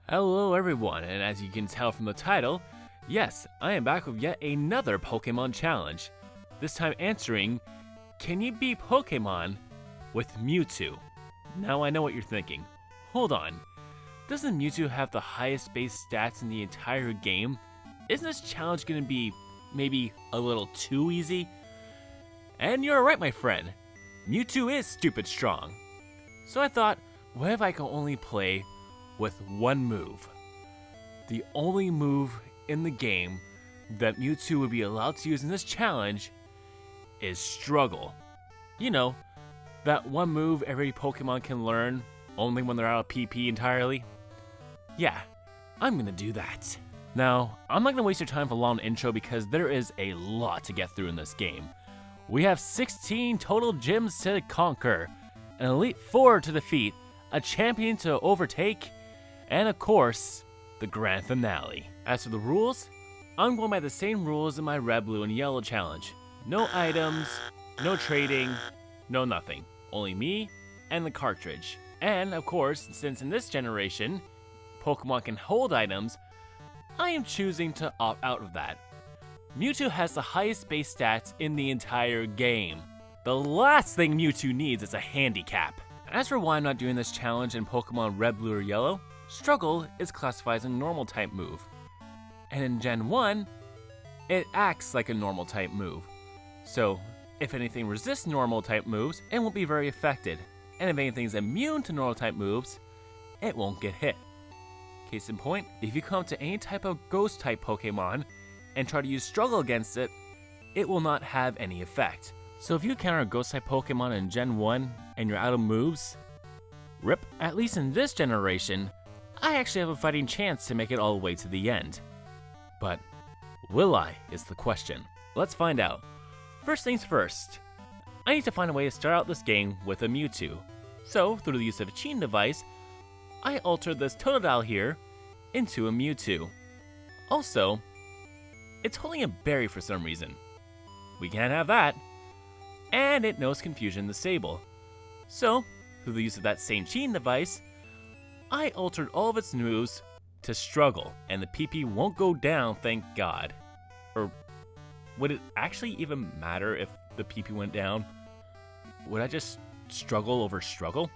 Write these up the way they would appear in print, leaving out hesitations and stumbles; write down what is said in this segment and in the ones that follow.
Hello everyone, and as you can tell from the title, yes, I am back with yet another Pokemon challenge. This time answering, can you beat Pokemon with Mewtwo? Now I know what you're thinking. Hold on, doesn't Mewtwo have the highest base stats in the entire game? Isn't this challenge gonna be maybe a little too easy? And you're right, my friend. Mewtwo is stupid strong. So I thought, what if I could only play with one move? The only move in the game that Mewtwo would be allowed to use in this challenge is Struggle. You know, that one move every Pokemon can learn only when they're out of PP entirely. Yeah, I'm gonna do that. Now, I'm not gonna waste your time for a long intro because there is a lot to get through in this game. We have 16 total gyms to conquer, an Elite Four to defeat, a champion to overtake, and of course, the grand finale. As for the rules, I'm going by the same rules in my red, blue, and yellow challenge. No items, no trading, no nothing. Only me and the cartridge. And of course, since in this generation, Pokemon can hold items, I am choosing to opt out of that. Mewtwo has the highest base stats in the entire game. The last thing Mewtwo needs is a handicap. As for why I'm not doing this challenge in Pokemon Red, Blue, or Yellow, Struggle is classified as a normal type move. And in Gen 1, it acts like a normal type move. So, if anything resists normal type moves, it won't be very affected. And if anything's immune to normal type moves, it won't get hit. Case in point, if you come to any type of ghost type Pokemon and try to use Struggle against it, it will not have any effect. So if you encounter a ghost type Pokemon in Gen 1 and you're out of moves, rip. At least in this generation, I actually have a fighting chance to make it all the way to the end. But will I is the question. Let's find out. First things first, I need to find a way to start out this game with a Mewtwo. So through the use of a cheating device, I altered this Totodile here into a Mewtwo. Also, it's holding a berry for some reason. We can't have that. And it knows Confusion the Sable. So, through the use of that same cheating device, I altered all of its moves to Struggle, and the PP won't go down, thank God. Or would it actually even matter if the PP went down? Would I just struggle over Struggle?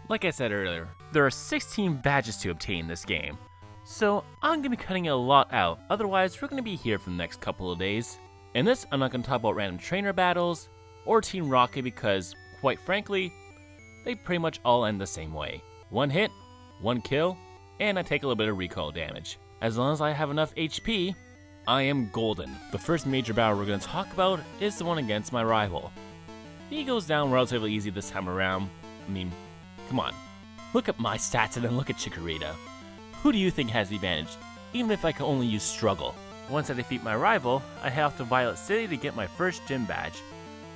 Like I said earlier, there are 16 badges to obtain in this game, so I'm going to be cutting a lot out, otherwise we're going to be here for the next couple of days. In this, I'm not going to talk about random trainer battles, or Team Rocket because, quite frankly, they pretty much all end the same way. One hit, one kill, and I take a little bit of recoil damage. As long as I have enough HP, I am golden. The first major battle we're going to talk about is the one against my rival. He goes down relatively easy this time around. I mean, come on. Look at my stats and then look at Chikorita. Who do you think has the advantage, even if I can only use Struggle? Once I defeat my rival, I head off to Violet City to get my first gym badge.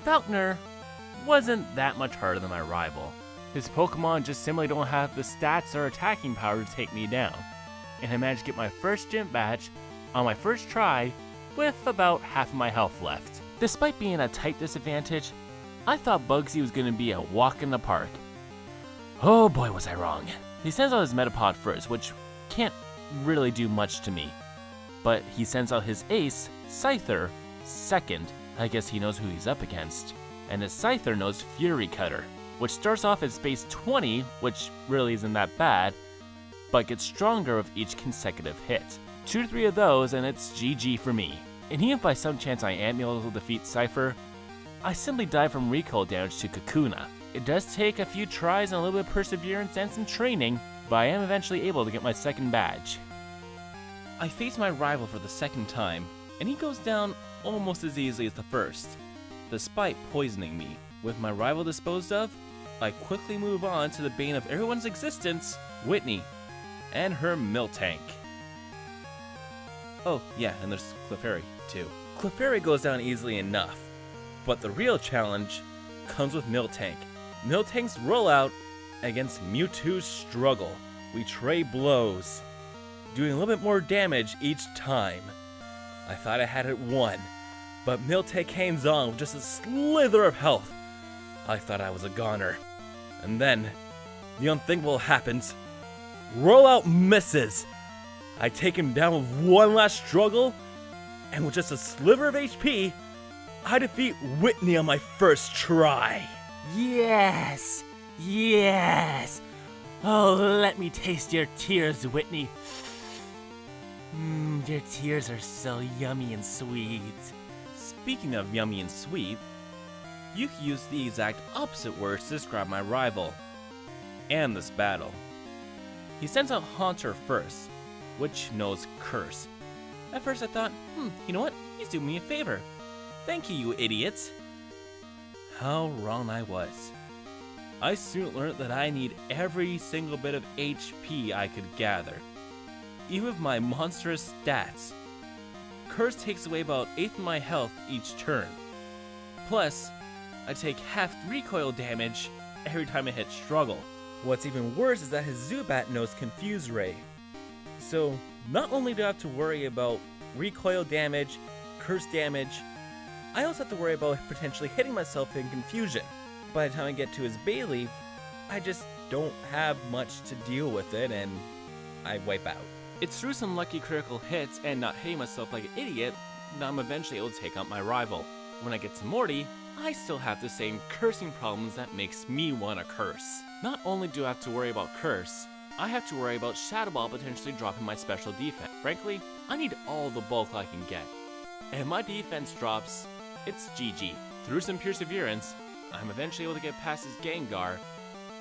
Falkner wasn't that much harder than my rival. His Pokemon just simply don't have the stats or attacking power to take me down. And I managed to get my first gym badge on my first try with about half of my health left. Despite being at a tight disadvantage, I thought Bugsy was going to be a walk in the park. Oh boy was I wrong. He sends out his Metapod first, which can't really do much to me. But he sends out his ace, Scyther, second. I guess he knows who he's up against. And his Scyther knows Fury Cutter, which starts off at space 20, which really isn't that bad, but gets stronger with each consecutive hit. 2 to 3 of those and it's GG for me. And even if by some chance I am able to defeat Cypher, I simply die from recoil damage to Kakuna. It does take a few tries and a little bit of perseverance and some training, but I am eventually able to get my second badge. I face my rival for the second time, and he goes down almost as easily as the first, despite poisoning me. With my rival disposed of, I quickly move on to the bane of everyone's existence, Whitney, and her Miltank. Oh yeah, and there's Clefairy too. Clefairy goes down easily enough, but the real challenge comes with Miltank. Miltank's rollout against Mewtwo's Struggle. We trade blows, doing a little bit more damage each time. I thought I had it won, but Miltank hangs on with just a slither of health. I thought I was a goner. And then, the unthinkable happens. rollout misses. I take him down with one last struggle, and with just a sliver of HP, I defeat Whitney on my first try. Yes! Yes! Oh, let me taste your tears, Whitney. Your tears are so yummy and sweet. Speaking of yummy and sweet, you can use the exact opposite words to describe my rival and this battle. He sends out Haunter first, which knows Curse. At first I thought, you know what? He's doing me a favor. Thank you, you idiots. How wrong I was. I soon learned that I need every single bit of HP I could gather. Even with my monstrous stats, Curse takes away about 1/8 of my health each turn. Plus, I take half recoil damage every time I hit struggle. What's even worse is that his Zubat knows Confuse Ray. So, not only do I have to worry about recoil damage, curse damage, I also have to worry about potentially hitting myself in confusion. By the time I get to his Bayleaf, I just don't have much to deal with it and I wipe out. It's through some lucky critical hits and not hitting myself like an idiot that I'm eventually able to take out my rival. When I get to Morty, I still have the same cursing problems that makes me want to curse. Not only do I have to worry about curse, I have to worry about Shadow Ball potentially dropping my special defense. Frankly, I need all the bulk I can get. And if my defense drops, it's GG. Through some perseverance, I'm eventually able to get past his Gengar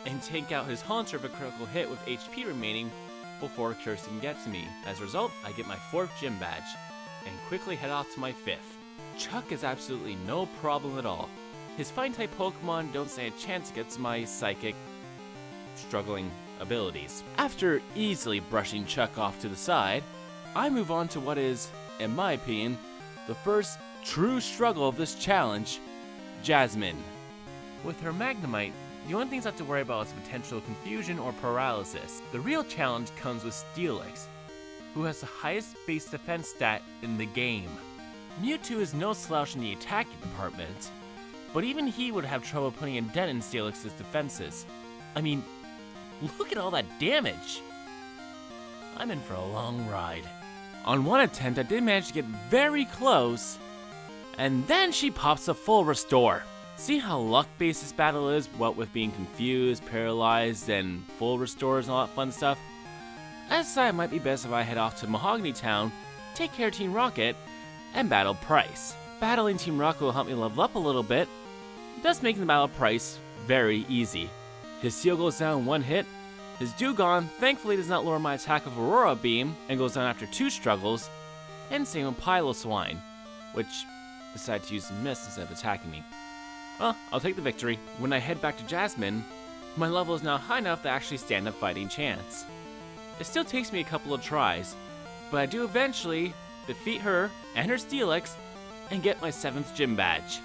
and take out his Haunter of a critical hit with HP remaining before Curse can get to me. As a result, I get my 4th gym badge and quickly head off to my 5th. Chuck is absolutely no problem at all. His Fine type Pokemon don't stand a chance against my Psychic struggling abilities. After easily brushing Chuck off to the side, I move on to what is, in my opinion, the first true struggle of this challenge, Jasmine. With her Magnemite, the only things I have to worry about is potential confusion or paralysis. The real challenge comes with Steelix, who has the highest base defense stat in the game. Mewtwo is no slouch in the attacking department, but even he would have trouble putting a dent in Steelix's defenses. I mean, look at all that damage! I'm in for a long ride. On one attempt, I did manage to get very close, and then she pops a full restore. See how luck-based this battle is, what with being confused, paralyzed, and full restores and all that fun stuff? I decided it might be best if I head off to Mahogany Town, take care of Team Rocket, and battle Price. Battling Team Rocket will help me level up a little bit, thus making the battle Price very easy. His Seal goes down in 1 hit, his Dewgong thankfully does not lower my attack of Aurora Beam and goes down after 2 struggles, and same with Piloswine, which decided to use Mist instead of attacking me. Well, I'll take the victory. When I head back to Jasmine, my level is now high enough to actually stand a fighting chance. It still takes me a couple of tries, but I do eventually defeat her and her Steelix and get my 7th gym badge.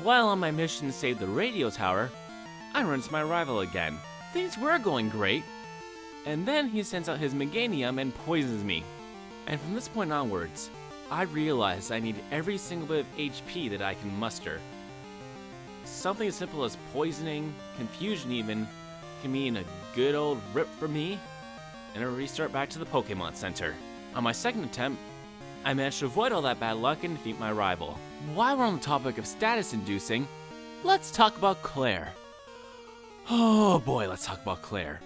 While on my mission to save the radio tower, I run into my rival again. Things were going great, and then he sends out his Meganium and poisons me. And from this point onwards, I realized I need every single bit of HP that I can muster. Something as simple as poisoning, confusion even, can mean a good old rip for me, and a restart back to the Pokemon Center. On my 2nd attempt, I managed to avoid all that bad luck and defeat my rival. While we're on the topic of status inducing, let's talk about Claire. Oh boy, let's talk about Claire.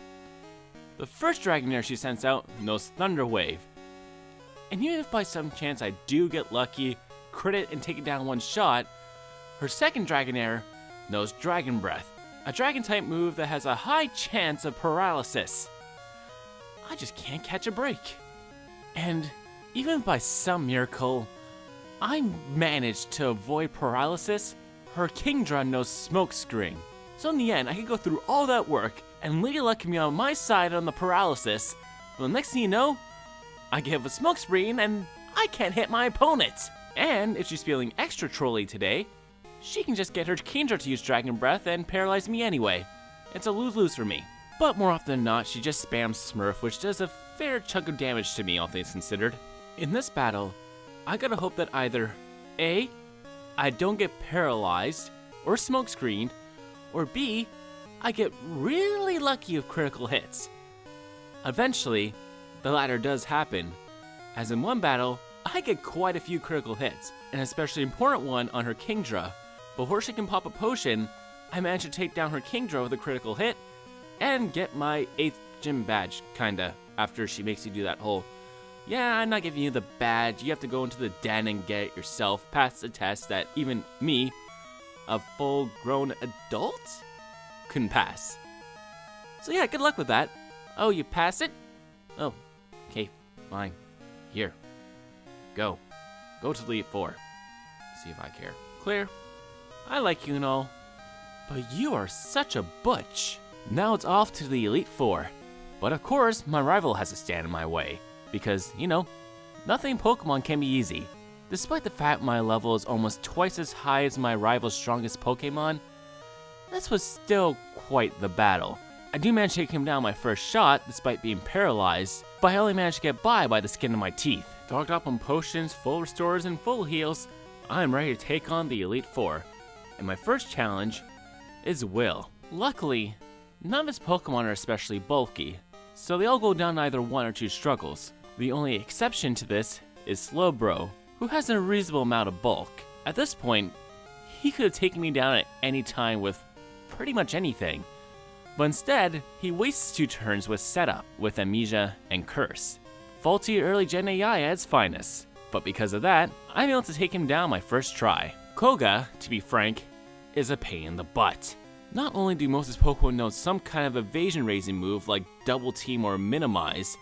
The first Dragonair she sends out knows Thunder Wave. And even if by some chance I do get lucky, crit it and take it down one shot, her second Dragonair knows Dragon Breath, a dragon type move that has a high chance of paralysis. I just can't catch a break. And even by some miracle, I managed to avoid paralysis, her Kingdra knows Smokescreen. So in the end, I could go through all that work, and Lady Luck can be on my side on the paralysis, but the next thing you know, I give a Smokescreen and I can't hit my opponent. And if she's feeling extra trolly today, she can just get her Kingdra to use Dragon Breath and paralyze me anyway. It's a lose-lose for me. But more often than not, she just spams Smurf, which does a fair chunk of damage to me, all things considered. In this battle, I gotta hope that either A, I don't get paralyzed or smokescreened, or B, I get really lucky with critical hits. Eventually, the latter does happen, as in one battle, I get quite a few critical hits, an especially important one on her Kingdra. Before she can pop a potion, I manage to take down her Kingdra with a critical hit, and get my 8th gym badge, kinda, after she makes you do that whole, yeah, I'm not giving you the badge, you have to go into the den and get it yourself, pass the test that even me, a full-grown adult, couldn't pass. So yeah, good luck with that. Oh, you passed it? Oh, okay, fine. Here. Go. Go to the Elite Four. See if I care. Clear. I like you and all, but you are such a butch. Now it's off to the Elite Four. But of course, my rival has to stand in my way. Because, you know, nothing Pokemon can be easy. Despite the fact my level is almost twice as high as my rival's strongest Pokemon, this was still quite the battle. I do manage to take him down my first shot, despite being paralyzed, but I only managed to get by the skin of my teeth. Dogged up on potions, full restores, and full heals, I am ready to take on the Elite Four. And my first challenge is Will. Luckily, none of his Pokemon are especially bulky, so they all go down either 1 or 2 struggles. The only exception to this is Slowbro, who has a reasonable amount of bulk. At this point, he could have taken me down at any time with pretty much anything, but instead, he wastes 2 turns with Setup, with Amnesia and Curse. Faulty early Gen AI at its finest, but because of that, I'm able to take him down my first try. Koga, to be frank, is a pain in the butt. Not only do most of his Pokemon know some kind of evasion raising move like Double Team or Minimize,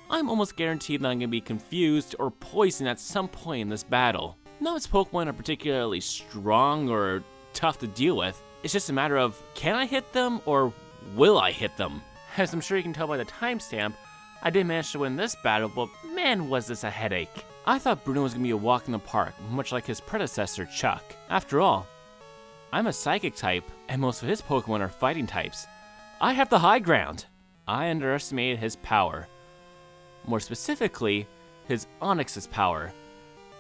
I'm almost guaranteed that I'm going to be confused or poisoned at some point in this battle. None of his Pokemon are particularly strong or tough to deal with. It's just a matter of, can I hit them or will I hit them? As I'm sure you can tell by the timestamp, I did manage to win this battle, but man was this a headache. I thought Bruno was going to be a walk in the park, much like his predecessor Chuck. After all, I'm a Psychic type, and most of his Pokemon are fighting types. I have the high ground. I underestimated his power. More specifically, his Onix's power.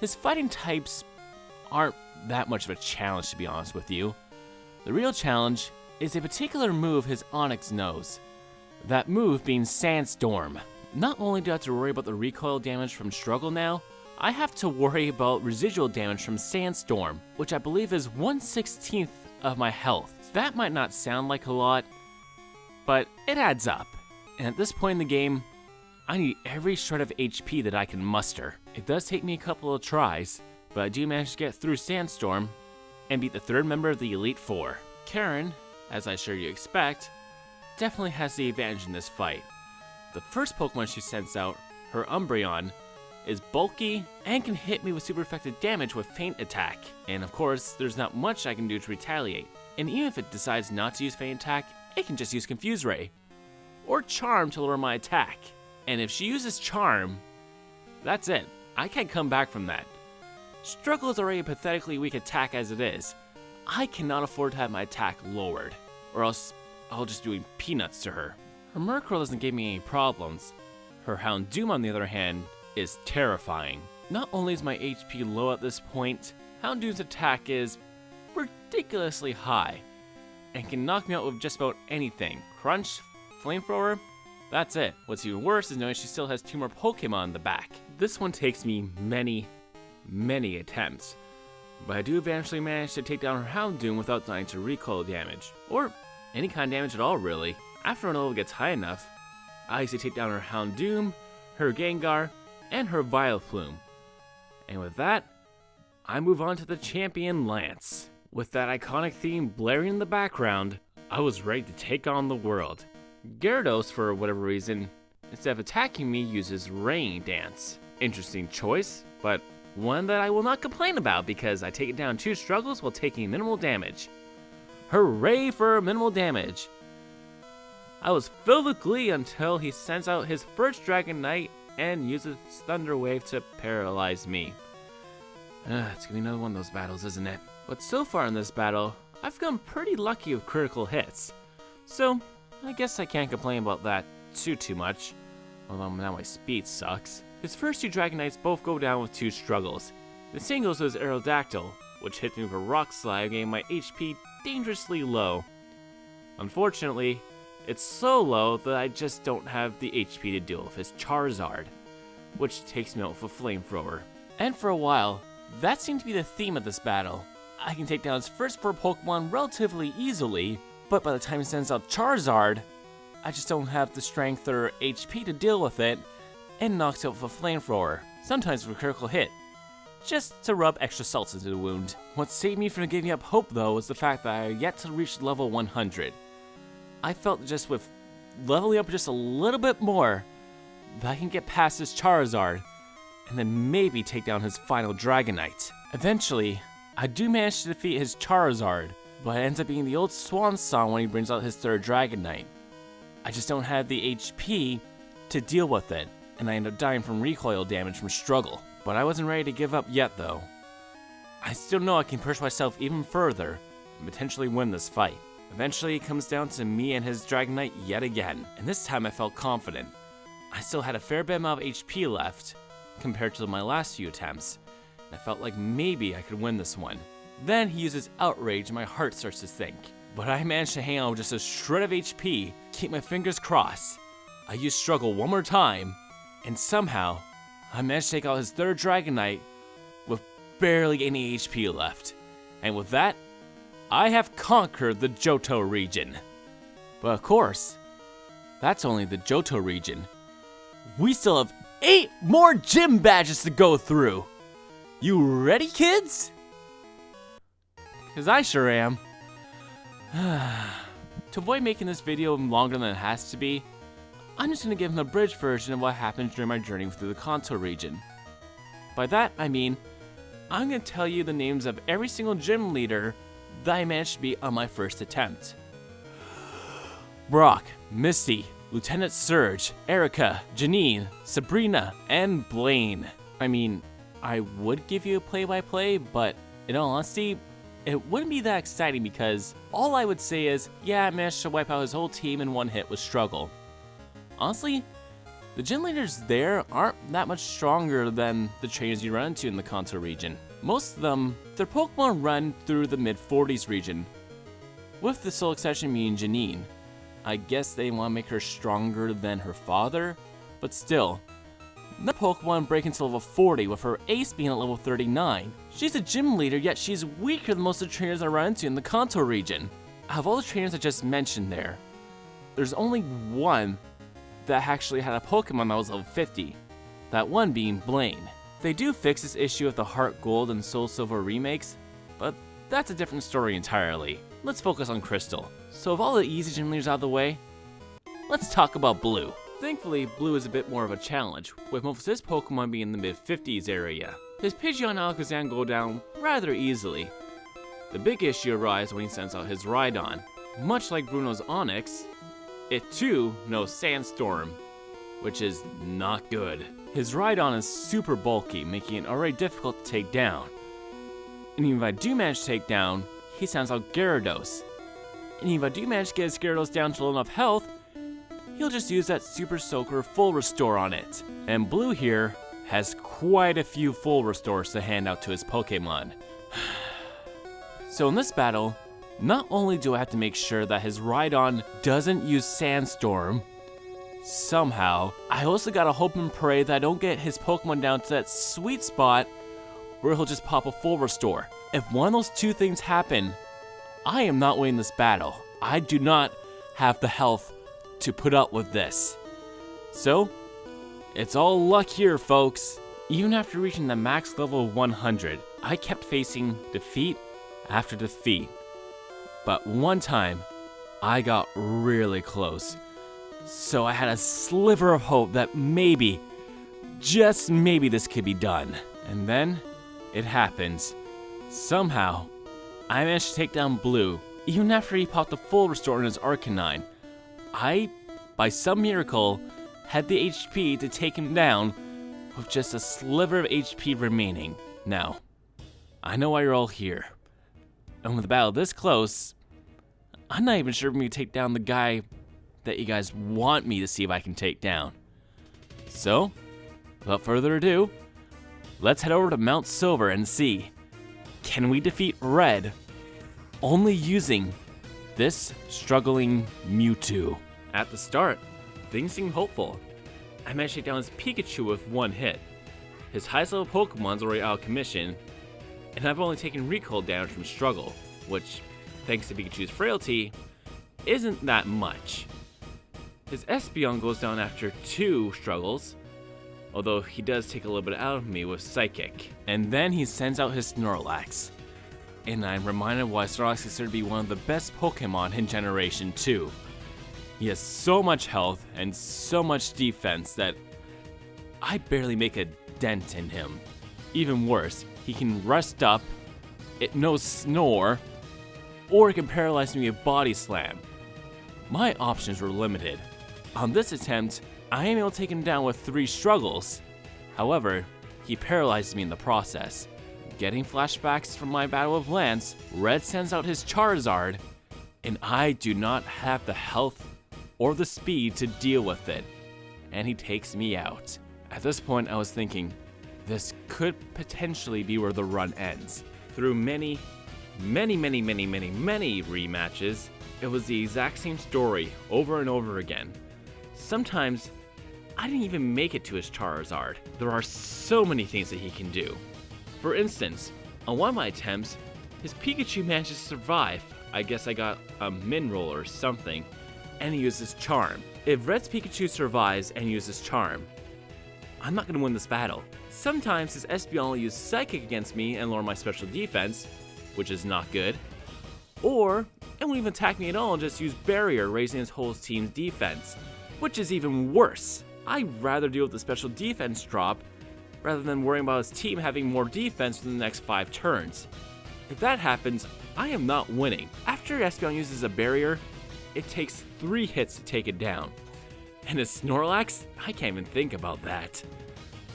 His fighting types aren't that much of a challenge, to be honest with you. The real challenge is a particular move his Onix knows. That move being Sandstorm. Not only do I have to worry about the recoil damage from Struggle now, I have to worry about residual damage from Sandstorm, which I believe is 1/16 of my health. That might not sound like a lot, but it adds up. And at this point in the game, I need every shred of HP that I can muster. It does take me a couple of tries, but I do manage to get through Sandstorm and beat the 3rd member of the Elite Four. Karen, as I'm sure you expect, definitely has the advantage in this fight. The first Pokemon she sends out, her Umbreon, is bulky and can hit me with super effective damage with Feint Attack. And of course, there's not much I can do to retaliate. And even if it decides not to use Feint Attack, it can just use Confuse Ray. Or Charm to lower my attack. And if she uses Charm, that's it. I can't come back from that. Struggle is already a pathetically weak attack as it is. I cannot afford to have my attack lowered, or else I'll just doing peanuts to her. Her Murkrow doesn't give me any problems. Her Houndoom, on the other hand, is terrifying. Not only is my HP low at this point, Houndoom's attack is ridiculously high, and can knock me out with just about anything. Crunch, Flamethrower, that's it. What's even worse is knowing she still has 2 more Pokemon in the back. This one takes me many attempts, but I do eventually manage to take down her Houndoom without dying to recoil damage, or any kind of damage at all really. After an level gets high enough, I used to take down her Houndoom, her Gengar, and her Vileplume. And with that, I move on to the champion Lance. With that iconic theme blaring in the background, I was ready to take on the world. Gyarados, for whatever reason, instead of attacking me, uses Rain Dance. Interesting choice, but one that I will not complain about because I take it down 2 struggles while taking minimal damage. Hooray for minimal damage! I was filled with glee until he sends out his first Dragonite and uses Thunder Wave to paralyze me. It's gonna be another one of those battles, isn't it? But so far in this battle, I've gotten pretty lucky with critical hits. So, I guess I can't complain about that too much. Although now my speed sucks. His first 2 Dragonites both go down with 2 struggles. The same goes to his Aerodactyl, which hit me with a Rock Slide, getting my HP dangerously low. Unfortunately, It's so low that I just don't have the HP to deal with his Charizard, which takes me out with a flamethrower. And for a while, that seemed to be the theme of this battle. I can take down his first 4 Pokemon relatively easily, but by the time he sends out Charizard, I just don't have the strength or HP to deal with it, and knocks it with a flamethrower, sometimes with a critical hit, just to rub extra salt into the wound. What saved me from giving up hope though was the fact that I had yet to reach level 100. I felt just with leveling up just a little bit more, that I can get past his Charizard, and then maybe take down his final Dragonite. Eventually, I do manage to defeat his Charizard, but it ends up being the old swan song when he brings out his 3rd Dragonite. I just don't have the HP to deal with it, and I end up dying from recoil damage from Struggle. But I wasn't ready to give up yet though. I still know I can push myself even further and potentially win this fight. Eventually it comes down to me and his Dragonite yet again, and this time I felt confident. I still had a fair bit amount of HP left compared to my last few attempts, and I felt like maybe I could win this one. Then he uses Outrage and my heart starts to sink. But I managed to hang on with just a shred of HP, keep my fingers crossed. I use Struggle one more time, and somehow, I managed to take out his 3rd Dragonite with barely any HP left. And with that, I have conquered the Johto region. But of course, that's only the Johto region. We still have 8 more gym badges to go through. You ready, kids? 'Cause I sure am. To avoid making this video longer than it has to be, I'm just going to give an abridged version of what happened during my journey through the Kanto region. By that, I mean, I'm going to tell you the names of every single gym leader that I managed to beat on my first attempt. Brock, Misty, Lieutenant Surge, Erica, Janine, Sabrina, and Blaine. I mean, I would give you a play-by-play, but in all honesty, it wouldn't be that exciting because all I would say is, yeah, I managed to wipe out his whole team in one hit with Struggle. Honestly, the gym leaders there aren't that much stronger than the trainers you run into in the Kanto region. Most of them, their Pokemon run through the mid-40s region, with the sole exception being Janine. I guess they want to make her stronger than her father, but still, the Pokemon break into level 40 with her ace being at level 39. She's a gym leader, yet she's weaker than most of the trainers I run into in the Kanto region. Out of all the trainers I just mentioned there's only one that actually had a Pokemon that was level 50, that one being Blaine. They do fix this issue with the Heart Gold and Soul Silver remakes, but that's a different story entirely. Let's focus on Crystal. So with all the easy gym leaders out of the way, let's talk about Blue. Thankfully, Blue is a bit more of a challenge, with most of his Pokemon being in the mid-50s area. His Pidgeot and Alakazam go down rather easily. The big issue arises when he sends out his Rhydon. Much like Bruno's Onix, it too knows Sandstorm, which is not good. His Rhydon is super bulky, making it already difficult to take down. And even if I do manage to take down, he sends out Gyarados. And even if I do manage to get his Gyarados down to low enough health, he'll just use that Super Soaker Full Restore on it. And Blue here has quite a few Full Restores to hand out to his Pokemon. So in this battle, not only do I have to make sure that his Rhydon doesn't use Sandstorm, somehow, I also gotta hope and pray that I don't get his Pokemon down to that sweet spot where he'll just pop a Full Restore. If one of those two things happen, I am not winning this battle. I do not have the health to put up with this. So, it's all luck here, folks. Even after reaching the max level of 100, I kept facing defeat after defeat. But one time, I got really close. So I had a sliver of hope that maybe, just maybe this could be done. And then, it happens. Somehow, I managed to take down Blue, even after he popped the Full Restore in his Arcanine. I, by some miracle, had the HP to take him down with just a sliver of HP remaining. Now, I know why you're all here. And with the battle this close, I'm not even sure if we can take down the guy that you guys want me to see if I can take down. So, without further ado, let's head over to Mount Silver and see, can we defeat Red only using this struggling Mewtwo? At the start, things seemed hopeful. I managed to take down his Pikachu with one hit. His highest level Pokemon's already out of commission, and I've only taken recoil damage from Struggle, which, thanks to Pikachu's frailty, isn't that much. His Espeon goes down after 2 struggles, although he does take a little bit out of me with Psychic. And then he sends out his Snorlax, and I'm reminded why Snorlax is considered to be one of the best Pokemon in Generation 2. He has so much health and so much defense that I barely make a dent in him. Even worse, he can rest up, it knows Snore, or it can paralyze me with Body Slam. My options were limited. On this attempt, I am able to take him down with 3 struggles. However, he paralyzed me in the process. Getting flashbacks from my battle with Lance, Red sends out his Charizard, and I do not have the health or the speed to deal with it, and he takes me out. At this point, I was thinking, this could potentially be where the run ends. Through many rematches, it was the exact same story over and over again. Sometimes, I didn't even make it to his Charizard. There are so many things that he can do. For instance, on one of my attempts, his Pikachu managed to survive. I guess I got a Min Roll or something, and he uses Charm. If Red's Pikachu survives and uses Charm, I'm not going to win this battle. Sometimes his Espeon will use Psychic against me and lower my special defense, which is not good. Or, it won't even attack me at all and just use Barrier, raising his whole team's defense, which is even worse. I'd rather deal with the special defense drop rather than worrying about his team having more defense for the next 5 turns. If that happens, I am not winning. After Espeon uses a Barrier, it takes 3 hits to take it down. And his Snorlax, I can't even think about that.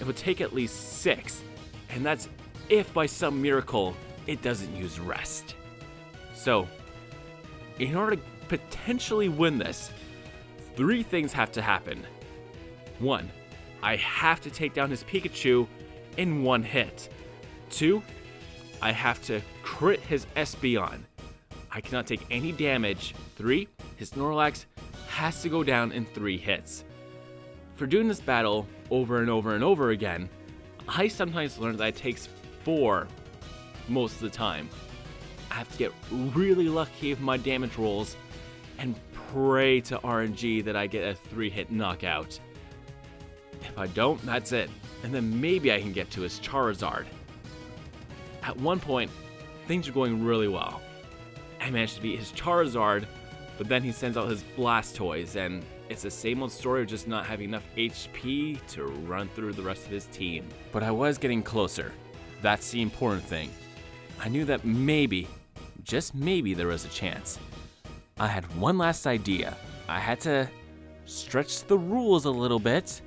It would take at least 6, and that's if by some miracle it doesn't use Rest. So, in order to potentially win this, 3 things have to happen. 1, I have to take down his Pikachu in 1 hit. 2, I have to crit his Espeon. I cannot take any damage. 3, his Snorlax has to go down in 3 hits. For doing this battle over and over and over again, I sometimes learned that it takes 4 most of the time. I have to get really lucky with my damage rolls and pray to RNG that I get a 3-hit knockout. If I don't, that's it. And then maybe I can get to his Charizard. At one point, things are going really well. I managed to beat his Charizard, but then he sends out his Blastoise, and it's the same old story of just not having enough HP to run through the rest of his team. But I was getting closer. That's the important thing. I knew that maybe, just maybe, there was a chance. I had one last idea. I had to stretch the rules a little bit,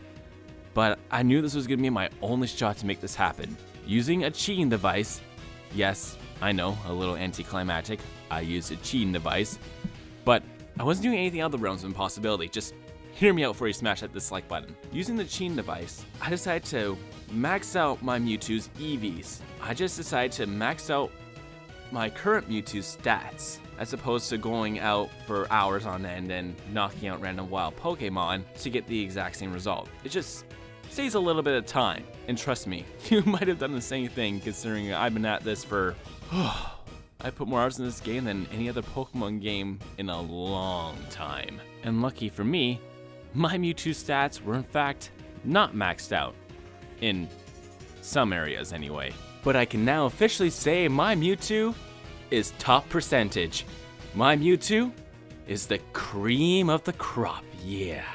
but I knew this was going to be my only shot to make this happen. Using a cheating device, yes, I know, a little anticlimactic, I used a cheating device, but I wasn't doing anything out of the realms of impossibility. Just hear me out before you smash that dislike button. Using the cheating device, I decided to max out my Mewtwo's EVs. I just decided to max out my current Mewtwo's stats, as opposed to going out for hours on end and knocking out random wild Pokemon to get the exact same result. It just saves a little bit of time. And trust me, you might have done the same thing, considering I've been at this for... I put more hours in this game than any other Pokemon game in a long time. And lucky for me, my Mewtwo stats were in fact not maxed out. In some areas anyway. But I can now officially say my Mewtwo is top percentage. My Mewtwo is the cream of the crop, yeah.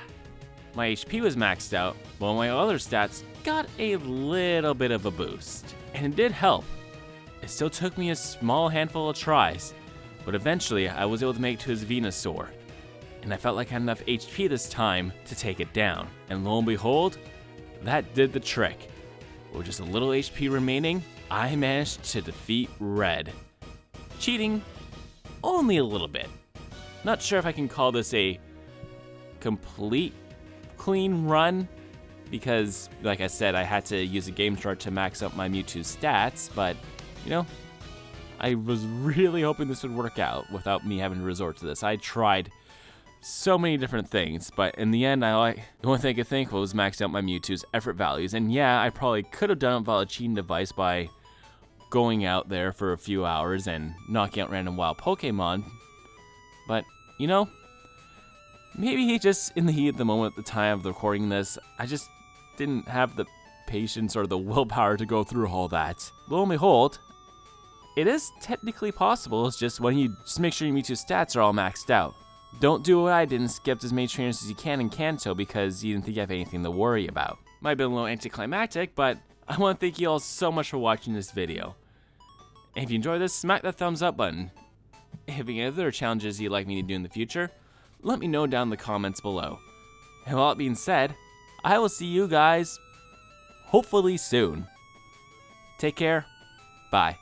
My HP was maxed out, while my other stats got a little bit of a boost. And it did help. It still took me a small handful of tries, but eventually I was able to make it to his Venusaur. And I felt like I had enough HP this time to take it down. And lo and behold, that did the trick. With just a little HP remaining, I managed to defeat Red. Cheating only a little bit. Not sure if I can call this a complete clean run, because like I said, I had to use a game chart to max out my Mewtwo stats, but you know, I was really hoping this would work out without me having to resort to this. I tried so many different things, but in the end, the only thing I could think was maxing out my Mewtwo's effort values. And yeah, I probably could have done it via a cheating device by going out there for a few hours and knocking out random wild Pokemon. But, you know, maybe he just, in the heat of the moment at the time of recording this, I just didn't have the patience or the willpower to go through all that. Lo and behold, it is technically possible. It's just when you just make sure your Mewtwo stats are all maxed out. Don't do what I did and skip as many trainers as you can in Kanto because you didn't think you have anything to worry about. Might have been a little anticlimactic, but I want to thank you all so much for watching this video. And if you enjoyed this, smack that thumbs up button. If you have any other challenges you'd like me to do in the future, let me know down in the comments below. And with all that being said, I will see you guys hopefully soon. Take care. Bye.